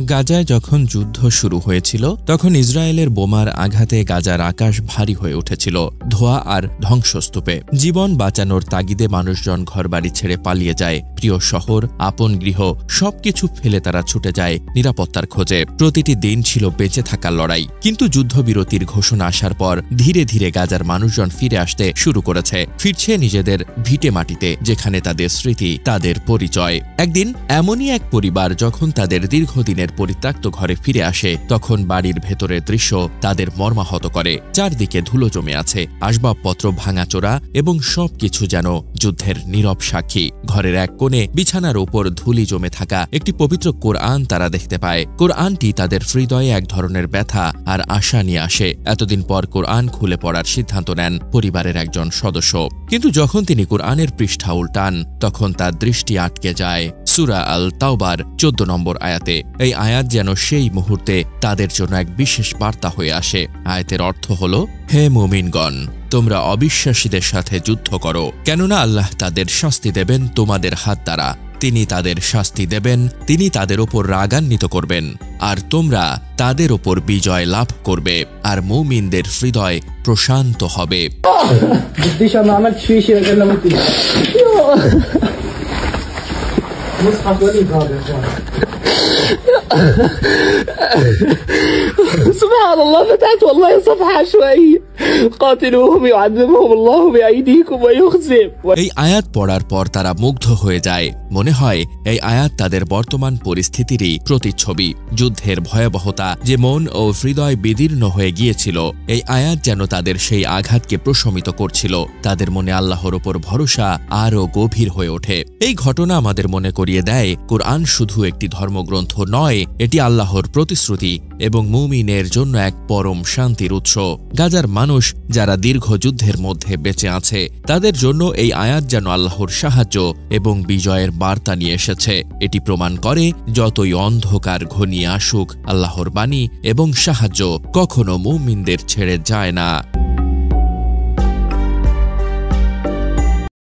গাজায় যখন যুদ্ধ শুরু হয়েছিল তখন ইসরায়েলের বোমার আঘাতে গাজার আকাশ ভারী হয়ে উঠেছিল ধোঁয়া আর ধ্বংসস্তূপে। জীবন বাঁচানোর তাগিদে মানুষজন ঘরবাড়ি ছেড়ে পালিয়ে যায়। প্রিয় শহর, আপন গৃহ সবকিছু ফেলে তারা ছুটে যায় নিরাপত্তার খোঁজে। প্রতিটি দিন ছিল বেঁচে থাকার লড়াই। কিন্তু যুদ্ধবিরতির ঘোষণা আসার পর ধীরে ধীরে গাজার মানুষজন ফিরে আসতে শুরু করেছে। ফিরছে নিজেদের ভিটে মাটিতে, যেখানে তাদের স্মৃতি, তাদের পরিচয়। একদিন এমনই এক পরিবার যখন তাদের দীর্ঘদিনের পরিত্যক্ত ঘরে ফিরে আসে, তখন বাড়ির ভেতরের দৃশ্য তাদের মর্মাহত করে। চারদিকে ধুলো জমে আছে, আসবাবপত্র ভাঙাচোরা এবং সবকিছু যেন যুদ্ধের নীরব সাক্ষী। ঘরের এক কোণে বিছানার উপর ধুলি জমে থাকা একটি পবিত্র কোরআন তারা দেখতে পায়। কোরআনটি তাদের হৃদয়ে এক ধরনের ব্যথা আর আশা নিয়ে আসে। এতদিন পর কোরআন খুলে পড়ার সিদ্ধান্ত নেন পরিবারের একজন সদস্য। কিন্তু যখন তিনি কোরআনের পৃষ্ঠা উল্টান, তখন তার দৃষ্টি আটকে যায় সূরা আল তাওবার 14 নম্বর আয়াতে। এই আয়াত যেন সেই মুহূর্তে তাদের জন্য এক বিশেষ বার্তা হয়ে আসে। আয়াতের অর্থ হল, হে মুমিনগণ, তোমরা অবিশ্বাসীদের সাথে যুদ্ধ করো, কেননা আল্লাহ তাদের শাস্তি দেবেন তোমাদের হাত দ্বারা। তিনি তাদের শাস্তি দেবেন, তিনি তাদের ওপর রাগান্বিত করবেন, আর তোমরা তাদের ওপর বিজয় লাভ করবে, আর মুমিনদের হৃদয় প্রশান্ত হবে। سبحان الله فتحت والله صفحة شوية قاتلوهم يعذبهم الله بأيديكم ويخزم। এই আয়াত পড়ার পর তারা মুগ্ধ হয়ে যায়। মনে হয় এই আয়াত তাদের বর্তমান পরিস্থিতিরই প্রতিচ্ছবি। যুদ্ধের ভয়াবহতা যে মন ও হৃদয় বিদীর্ণ হয়ে গিয়েছিল, এই আয়াত যেন তাদের সেই আঘাতকে প্রশমিত করছিল। তাদের মনে আল্লাহর ওপর ভরসা আরও গভীর হয়ে ওঠে। এই ঘটনা আমাদের মনে করিয়ে দেয়, কোরআন শুধু একটি ধর্মগ্রন্থ নয়, এটি আল্লাহর প্রতিশ্রুতি এবং মুমিনের জন্য এক পরম শান্তির উৎস। গাজার মানুষ যারা দীর্ঘ যুদ্ধের মধ্যে বেঁচে আছে, তাদের জন্য এই আয়াত যেন আল্লাহর সাহায্য এবং বিজয়ের বার্তা নিয়ে এসেছে। এটি প্রমাণ করে, যতই অন্ধকার ঘনিয়ে আসুক, আল্লাহর বাণী এবং সাহায্য কখনো মুমিনদের ছেড়ে যায় না।